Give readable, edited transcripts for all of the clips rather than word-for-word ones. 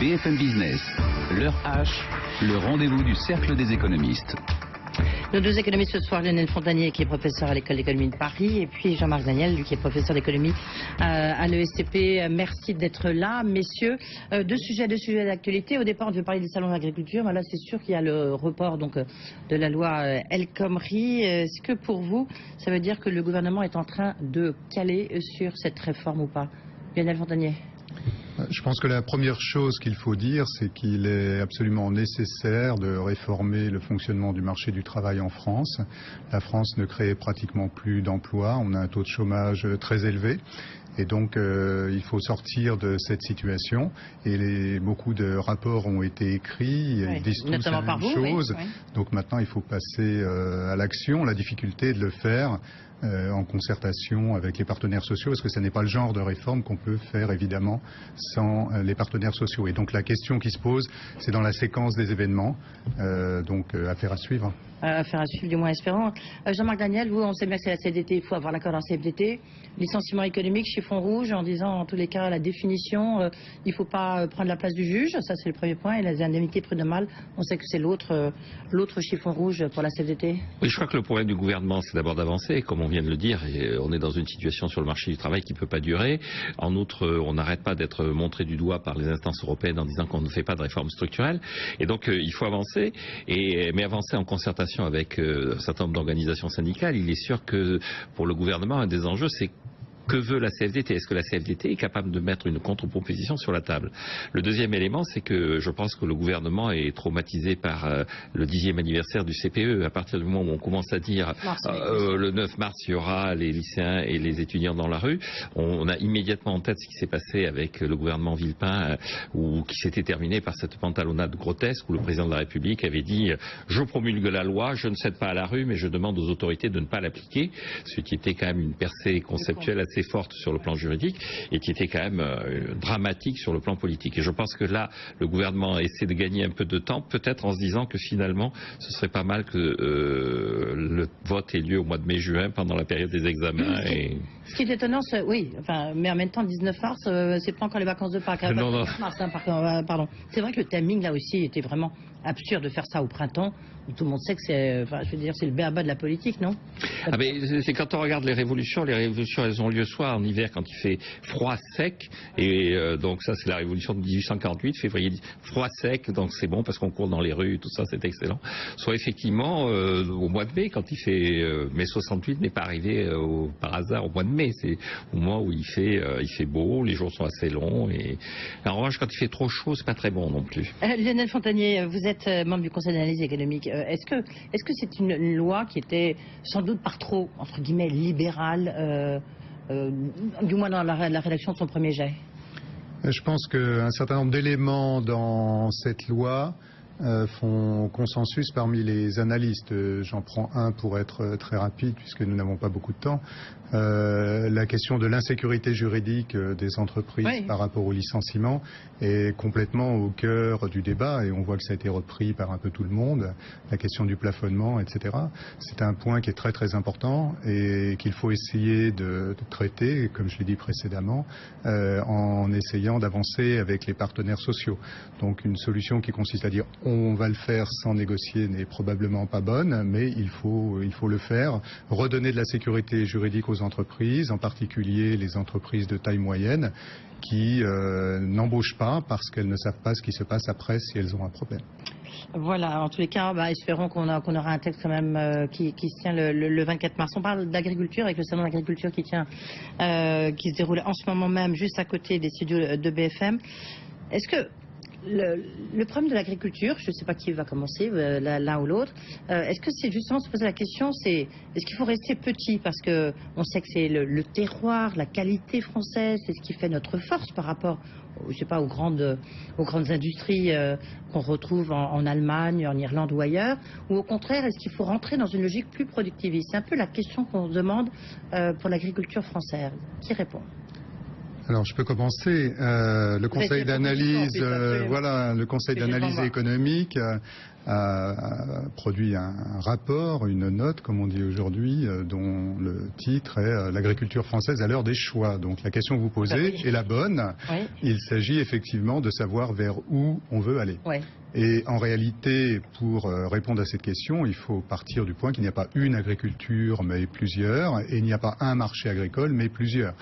BFM Business, l'heure H, le rendez-vous du cercle des économistes. Nos deux économistes ce soir, Lionel Fontanier qui est professeur à l'école d'économie de Paris et puis Jean-Marc Daniel, lui qui est professeur d'économie à l'ESCP. Merci d'être là, messieurs. Deux sujets d'actualité. Au départ, on devait parler des salons d'agriculture, mais là c'est sûr qu'il y a le report de la loi El Khomri. Est-ce que pour vous, ça veut dire que le gouvernement est en train de caler sur cette réforme ou pas? Lionel Fontanier. Je pense que la première chose qu'il faut dire, c'est qu'il est absolument nécessaire de réformer le fonctionnement du marché du travail en France. La France ne crée pratiquement plus d'emplois, on a un taux de chômage très élevé. Et donc, il faut sortir de cette situation. Et beaucoup de rapports ont été écrits, ils disent tous la même chose. Oui. Donc maintenant, il faut passer à l'action. La difficulté est de le faire en concertation avec les partenaires sociaux, parce que ce n'est pas le genre de réforme qu'on peut faire, évidemment, sans les partenaires sociaux. Et donc la question qui se pose, c'est dans la séquence des événements. Donc, affaire à suivre. Affaire à suivre, du moins espérons. Jean-Marc Daniel, vous, on sait bien que c'est la CFDT, il faut avoir l'accord de la CFDT. Licenciement économique, chiffon rouge, en disant en tous les cas la définition, il ne faut pas prendre la place du juge, ça c'est le premier point, et les indemnités prud'homales, on sait que c'est l'autre chiffon rouge pour la CFDT. Oui, je crois que le problème du gouvernement, c'est d'abord d'avancer, comme on vient de le dire, et on est dans une situation sur le marché du travail qui ne peut pas durer. En outre, on n'arrête pas d'être montré du doigt par les instances européennes en disant qu'on ne fait pas de réforme structurelle, et donc il faut avancer, mais avancer en concertation avec un certain nombre d'organisations syndicales. Il est sûr que pour le gouvernement, un des enjeux, c'est que veut la CFDT? Est-ce que la CFDT est capable de mettre une contre-proposition sur la table? Le deuxième élément, c'est que je pense que le gouvernement est traumatisé par le 10e anniversaire du CPE. À partir du moment où on commence à dire le 9 mars, il y aura les lycéens et les étudiants dans la rue, on a immédiatement en tête ce qui s'est passé avec le gouvernement Villepin, ou qui s'était terminé par cette pantalonnade grotesque où le président de la République avait dit « Je promulgue la loi, je ne cède pas à la rue, mais je demande aux autorités de ne pas l'appliquer », ce qui était quand même une percée conceptuelle assez forte sur le plan juridique et qui était quand même dramatique sur le plan politique. Et je pense que là, le gouvernement essaie de gagner un peu de temps, peut-être en se disant que finalement, ce serait pas mal que le vote ait lieu au mois de mai-juin pendant la période des examens. Ce qui est étonnant, c'est, oui, enfin, mais en même temps, 19 mars, c'est pas encore les vacances de Pâques. Non. Mars, pardon. C'est vrai que le timing, là aussi, était vraiment absurde de faire ça au printemps. Tout le monde sait que c'est, enfin, je veux dire, c'est le b.a.-ba de la politique, non? Mais c'est quand on regarde les révolutions, elles ont lieu soit en hiver quand il fait froid sec, et donc ça c'est la révolution de 1848, février, froid sec, donc c'est bon parce qu'on court dans les rues, tout ça c'est excellent. Soit effectivement au mois de mai, quand il fait, mai 68 n'est pas arrivé par hasard au mois de mai, c'est au mois où il fait beau, les jours sont assez longs, et en revanche quand il fait trop chaud, c'est pas très bon non plus. Lionel Fontanier, vous êtes membre du Conseil d'analyse économique. Est-ce que c'est une loi qui était sans doute par trop, entre guillemets, libérale, du moins dans la rédaction de son premier jet? Je pense qu'un certain nombre d'éléments dans cette loi font consensus parmi les analystes. J'en prends un pour être très rapide, puisque nous n'avons pas beaucoup de temps. La question de l'insécurité juridique des entreprises par rapport au licenciement est complètement au cœur du débat, et on voit que ça a été repris par un peu tout le monde. La question du plafonnement, etc. C'est un point qui est très très important et qu'il faut essayer de traiter, comme je l'ai dit précédemment, en essayant d'avancer avec les partenaires sociaux. Donc une solution qui consiste à dire on va le faire sans négocier n'est probablement pas bonne, mais il faut le faire. Redonner de la sécurité juridique aux entreprises, en particulier les entreprises de taille moyenne, qui n'embauchent pas parce qu'elles ne savent pas ce qui se passe après si elles ont un problème. Voilà, en tous les cas, espérons qu'on aura un texte quand même qui se tient le 24 mars. On parle d'agriculture avec le salon d'agriculture qui se déroule en ce moment même juste à côté des studios de BFM. Est-ce que le problème de l'agriculture, je ne sais pas qui va commencer, l'un ou l'autre, est-ce que c'est justement se poser la question, est-ce qu'il faut rester petit, parce que on sait que c'est le terroir, la qualité française, c'est ce qui fait notre force par rapport, je sais pas, aux grandes industries qu'on retrouve en Allemagne, en Irlande ou ailleurs, ou au contraire, est-ce qu'il faut rentrer dans une logique plus productiviste? C'est un peu la question qu'on se demande pour l'agriculture française. Qui répond? Alors je peux commencer. Le conseil d'analyse, le conseil d'analyse économique a produit un rapport, une note, comme on dit aujourd'hui, dont le titre est l'agriculture française à l'heure des choix. Donc la question que vous posez est la bonne. Oui. Il s'agit effectivement de savoir vers où on veut aller. Oui. Et en réalité, pour répondre à cette question, il faut partir du point qu'il n'y a pas une agriculture, mais plusieurs, et il n'y a pas un marché agricole, mais plusieurs.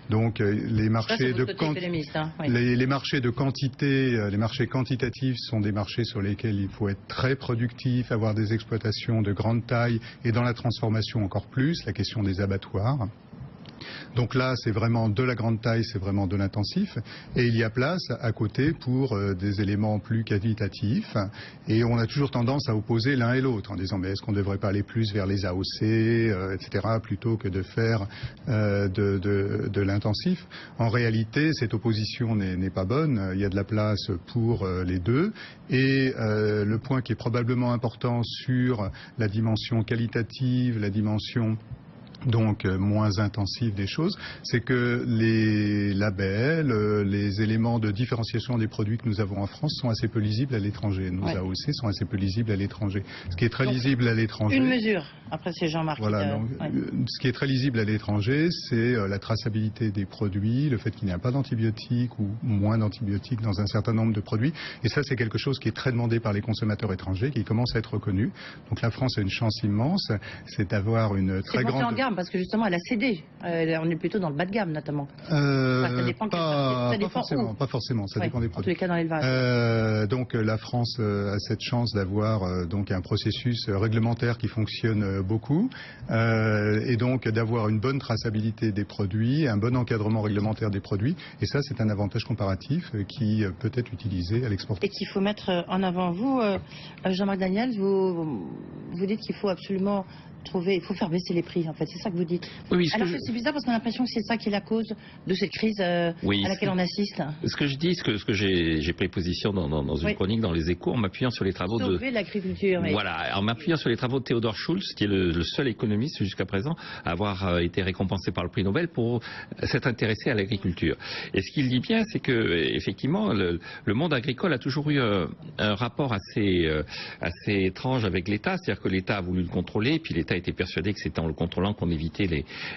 Donc les marchés les marchés de quantité, les marchés quantitatifs sont des marchés sur lesquels il faut être très productif, avoir des exploitations de grande taille, et dans la transformation encore plus, la question des abattoirs. Donc là, c'est vraiment de la grande taille, c'est vraiment de l'intensif. Et il y a place à côté pour des éléments plus qualitatifs. Et on a toujours tendance à opposer l'un et l'autre en disant mais est-ce qu'on ne devrait pas aller plus vers les AOC, etc., plutôt que de faire de l'intensif. En réalité, cette opposition n'est pas bonne. Il y a de la place pour les deux. Et le point qui est probablement important sur la dimension qualitative, la dimension donc moins intensive des choses, c'est que les labels, les éléments de différenciation des produits que nous avons en France sont assez peu lisibles à l'étranger. Nos AOC sont assez peu lisibles à l'étranger. Ce qui est très lisible à l'étranger... Une mesure, après c'est Jean-Marc. Voilà, ce qui est très lisible à l'étranger, c'est la traçabilité des produits, le fait qu'il n'y a pas d'antibiotiques ou moins d'antibiotiques dans un certain nombre de produits. Et ça, c'est quelque chose qui est très demandé par les consommateurs étrangers, qui commence à être reconnu. Donc la France a une chance immense, c'est d'avoir une très grande... Parce que justement, elle a cédé. On est plutôt dans le bas de gamme, notamment. Ça dépend pas forcément. Ça dépend des produits. En tous les cas, dans l'élevage. Donc, la France a cette chance d'avoir donc un processus réglementaire qui fonctionne beaucoup, et donc d'avoir une bonne traçabilité des produits, un bon encadrement réglementaire des produits. Et ça, c'est un avantage comparatif qui peut être utilisé à l'exportation. Et qu'il faut mettre en avant. Vous, Jean-Marc Daniels, vous dites qu'il faut absolument il faut faire baisser les prix, en fait. C'est ça que vous dites. Oui, alors c'est bizarre parce qu'on a l'impression que c'est ça qui est la cause de cette crise à laquelle on assiste. Ce que je dis, ce que j'ai pris position dans une chronique dans les Échos en m'appuyant sur les travaux de l'agriculture. Voilà, en m'appuyant sur les travaux de Theodor Schultz, qui est le seul économiste jusqu'à présent à avoir été récompensé par le prix Nobel pour s'être intéressé à l'agriculture. Et ce qu'il dit bien, c'est que effectivement, le monde agricole a toujours eu un rapport assez étrange avec l'État, c'est-à-dire que l'État a voulu le contrôler, puis l'État était persuadé que c'était en le contrôlant qu'on évitait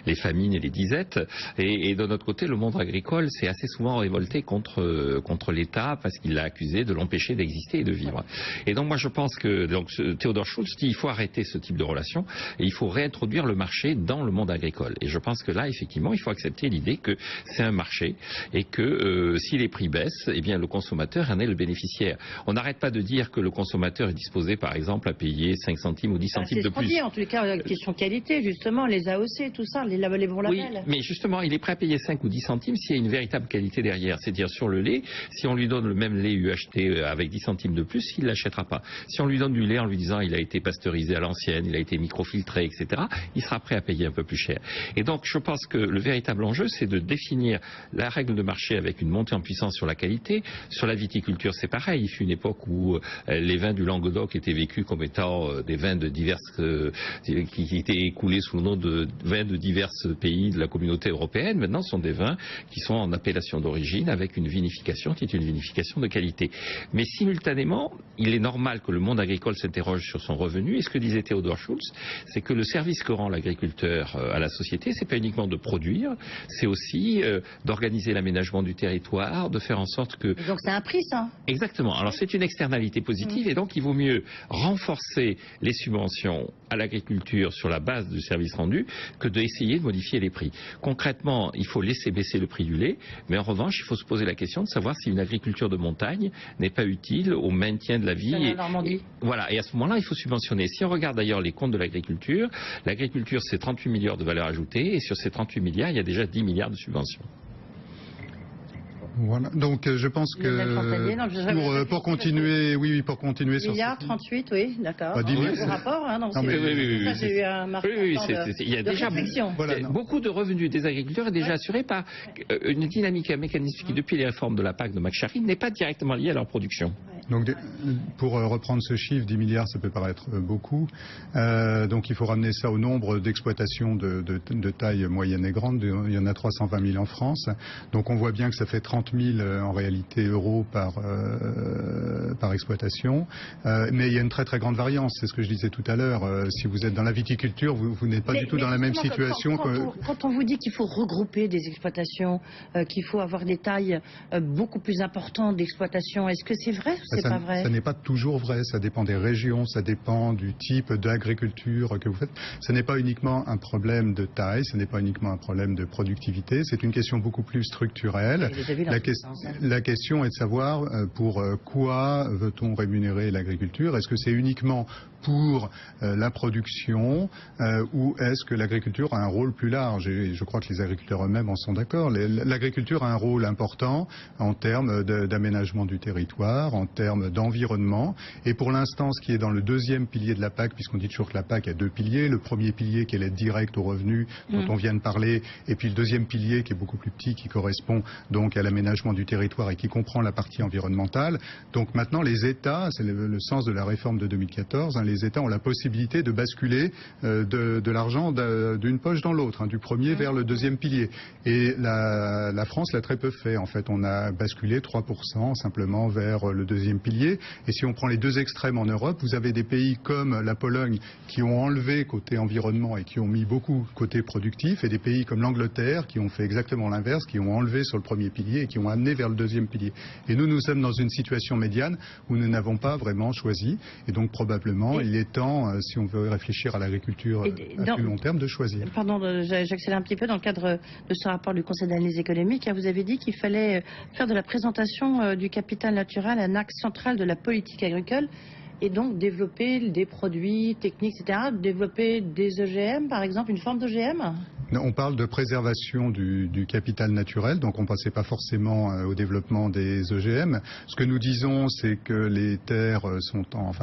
les famines et les disettes. Et de notre côté, le monde agricole s'est assez souvent révolté contre l'État parce qu'il l'a accusé de l'empêcher d'exister et de vivre. Et donc moi je pense que Theodor Schultz dit il faut arrêter ce type de relation et il faut réintroduire le marché dans le monde agricole. Et je pense que là, effectivement, il faut accepter l'idée que c'est un marché et que si les prix baissent, eh bien le consommateur en est le bénéficiaire. On n'arrête pas de dire que le consommateur est disposé, par exemple, à payer 5 centimes ou 10 centimes de plus. C'est ce qu'on dit, en tous les cas, la question qualité, justement, les AOC, tout ça, les bons labels. Oui, mais justement, il est prêt à payer 5 ou 10 centimes s'il y a une véritable qualité derrière. C'est-à-dire sur le lait, si on lui donne le même lait UHT avec 10 centimes de plus, il ne l'achètera pas. Si on lui donne du lait en lui disant il a été pasteurisé à l'ancienne, il a été microfiltré, etc., il sera prêt à payer un peu plus cher. Et donc, je pense que le véritable enjeu, c'est de définir la règle de marché avec une montée en puissance sur la qualité. Sur la viticulture, c'est pareil. Il fut une époque où les vins du Languedoc étaient vécus comme étant des vins de diverses qui étaient écoulés sous le nom de vins de divers pays de la communauté européenne. Maintenant, ce sont des vins qui sont en appellation d'origine avec une vinification qui est une vinification de qualité. Mais simultanément, il est normal que le monde agricole s'interroge sur son revenu. Et ce que disait Theodor Schultz, c'est que le service que rend l'agriculteur à la société, c'est pas uniquement de produire, c'est aussi d'organiser l'aménagement du territoire, de faire en sorte que... Et donc c'est un prix, ça. Exactement. Alors c'est une externalité positive et donc il vaut mieux renforcer les subventions à l'agriculture sur la base du service rendu que d'essayer de modifier les prix. Concrètement, il faut laisser baisser le prix du lait, mais en revanche, il faut se poser la question de savoir si une agriculture de montagne n'est pas utile au maintien de la vie. Voilà, et à ce moment-là, il faut subventionner. Si on regarde d'ailleurs les comptes de l'agriculture, c'est 38 milliards de valeur ajoutée, et sur ces 38 milliards, il y a déjà 10 milliards de subventions. Voilà. Donc je pense que pour continuer, pour continuer sur milliards 38, oui, d'accord. Bah, rapport, hein, j'ai eu un marqueur il y a déjà beaucoup de revenus des agriculteurs est déjà assuré par une dynamique, un mécanisme qui, depuis les réformes de la PAC de Mac Sharif, n'est pas directement lié à leur production. Donc, pour reprendre ce chiffre, 10 milliards, ça peut paraître beaucoup. Donc, il faut ramener ça au nombre d'exploitations de taille moyenne et grande. Il y en a 320 000 en France. Donc, on voit bien que ça fait 30 000 en réalité euros par exploitation. Mais il y a une très très grande variance. C'est ce que je disais tout à l'heure. Si vous êtes dans la viticulture, vous n'êtes pas du tout dans la même situation. Quand on vous dit qu'il faut regrouper des exploitations, qu'il faut avoir des tailles beaucoup plus importantes d'exploitation, est-ce que c'est vrai ou c'est pas vrai? Ça n'est pas toujours vrai. Ça dépend des régions, ça dépend du type d'agriculture que vous faites. Ce n'est pas uniquement un problème de taille, ce n'est pas uniquement un problème de productivité. C'est une question beaucoup plus structurelle. La question est de savoir pour quoi veut-on rémunérer l'agriculture? Est-ce que c'est uniquement pour la production ou est-ce que l'agriculture a un rôle plus large? Et je crois que les agriculteurs eux-mêmes en sont d'accord. L'agriculture a un rôle important en termes d'aménagement du territoire, en termes d'environnement. Et pour l'instant, ce qui est dans le deuxième pilier de la PAC, puisqu'on dit toujours que la PAC a deux piliers, le premier pilier qui est l'aide directe aux revenus dont on vient de parler, et puis le deuxième pilier qui est beaucoup plus petit, qui correspond donc à l'aménagement du territoire et qui comprend la partie environnementale. Donc maintenant, les États, c'est le sens de la réforme de 2014, les États ont la possibilité de basculer de l'argent d'une poche dans l'autre, du premier vers le deuxième pilier. Et la France l'a très peu fait. En fait, on a basculé 3% simplement vers le deuxième pilier. Et si on prend les deux extrêmes en Europe, vous avez des pays comme la Pologne qui ont enlevé côté environnement et qui ont mis beaucoup côté productif, et des pays comme l'Angleterre qui ont fait exactement l'inverse, qui ont enlevé sur le premier pilier et qui ont amené vers le deuxième pilier. Et nous sommes dans une situation médiane où nous n'avons pas vraiment choisi. Et donc probablement, il est temps, si on veut réfléchir à l'agriculture à plus long terme, de choisir. Pardon, j'accélère un petit peu. Dans le cadre de ce rapport du Conseil d'analyse économique, vous avez dit qu'il fallait faire de la présentation du capital naturel un axe central de la politique agricole et donc développer des produits techniques, etc. Développer des OGM, par exemple, une forme d'OGM? On parle de préservation du capital naturel, donc on ne passait pas forcément au développement des OGM. Ce que nous disons, c'est que les terres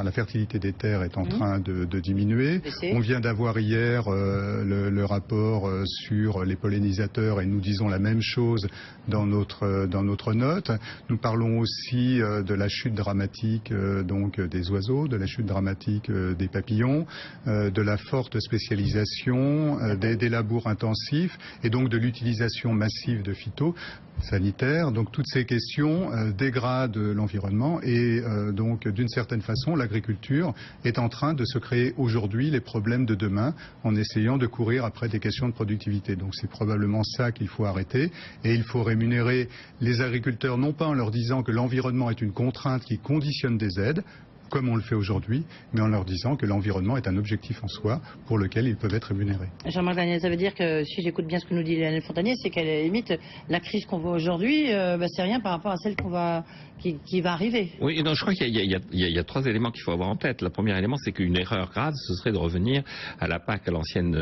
la fertilité des terres est en train de diminuer. On vient d'avoir hier le rapport sur les pollinisateurs et nous disons la même chose dans notre note. Nous parlons aussi de la chute dramatique donc des oiseaux, de la chute dramatique des papillons, de la forte spécialisation, des labours intensifs et donc de l'utilisation massive de phytosanitaires. Donc toutes ces questions dégradent l'environnement et donc d'une certaine façon l'agriculture est en train de se créer aujourd'hui les problèmes de demain en essayant de courir après des questions de productivité. Donc c'est probablement ça qu'il faut arrêter et il faut rémunérer les agriculteurs non pas en leur disant que l'environnement est une contrainte qui conditionne des aides, comme on le fait aujourd'hui, mais en leur disant que l'environnement est un objectif en soi pour lequel ils peuvent être rémunérés. Jean-Marc Daniel, ça veut dire que si j'écoute bien ce que nous dit Lionel Fontanier, c'est qu'à la limite, la crise qu'on voit aujourd'hui, c'est rien par rapport à celle qui va arriver. Oui, non, je crois qu'il y a trois éléments qu'il faut avoir en tête. Le premier élément, c'est qu'une erreur grave, ce serait de revenir à la PAC, à l'ancienne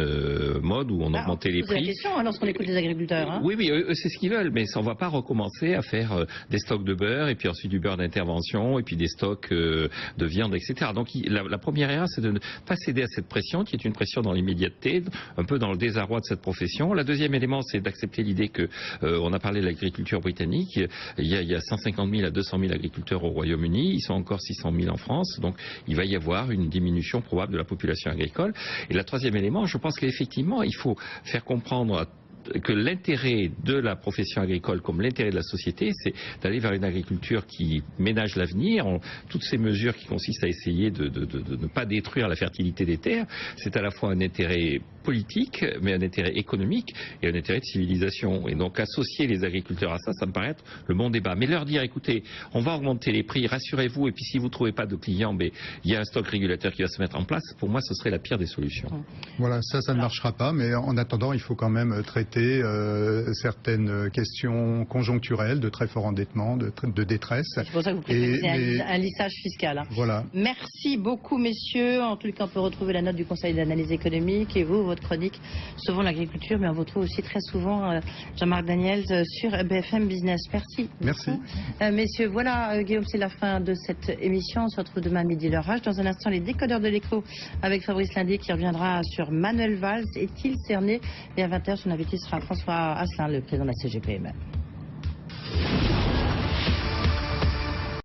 mode où on augmentait les prix. C'est la question lorsqu'on écoute les agriculteurs. Oui, eux, c'est ce qu'ils veulent, mais on ne va pas recommencer à faire des stocks de beurre et puis ensuite du beurre d'intervention et puis des stocks de viande, etc. Donc la première erreur, c'est de ne pas céder à cette pression, qui est une pression dans l'immédiateté, un peu dans le désarroi de cette profession. Le deuxième élément, c'est d'accepter l'idée que, on a parlé de l'agriculture britannique, il y a 150 000 à 200 000 agriculteurs au Royaume-Uni, ils sont encore 600 000 en France, donc il va y avoir une diminution probable de la population agricole. Et le troisième élément, je pense qu'effectivement, il faut faire comprendre que l'intérêt de la profession agricole comme l'intérêt de la société, c'est d'aller vers une agriculture qui ménage l'avenir. Toutes ces mesures qui consistent à essayer de ne pas détruire la fertilité des terres, c'est à la fois un intérêt politique, mais un intérêt économique et un intérêt de civilisation. Et donc associer les agriculteurs à ça, ça me paraît être le bon débat. Mais leur dire, écoutez, on va augmenter les prix, rassurez-vous, et puis si vous ne trouvez pas de clients, il y a un stock régulateur qui va se mettre en place, pour moi ce serait la pire des solutions. Voilà, ça ne marchera pas, mais en attendant, il faut quand même traiter certaines questions conjoncturelles de très fort endettement, de détresse. C'est pour ça que vous préconisez un lissage fiscal. Voilà. Merci beaucoup, messieurs. En tout cas, on peut retrouver la note du Conseil d'analyse économique et vous, votre chronique, souvent l'agriculture, mais on vous retrouve aussi très souvent Jean-Marc Daniel sur BFM Business. Merci. Merci. Messieurs, voilà, Guillaume, c'est la fin de cette émission. On se retrouve demain à midi l'heure H. Dans un instant, les décodeurs de l'écho avec Fabrice Lundy qui reviendra sur Manuel Valls. Est-il cerné? Et à 20h, son invité sera François Asselin, le président de la CGPM.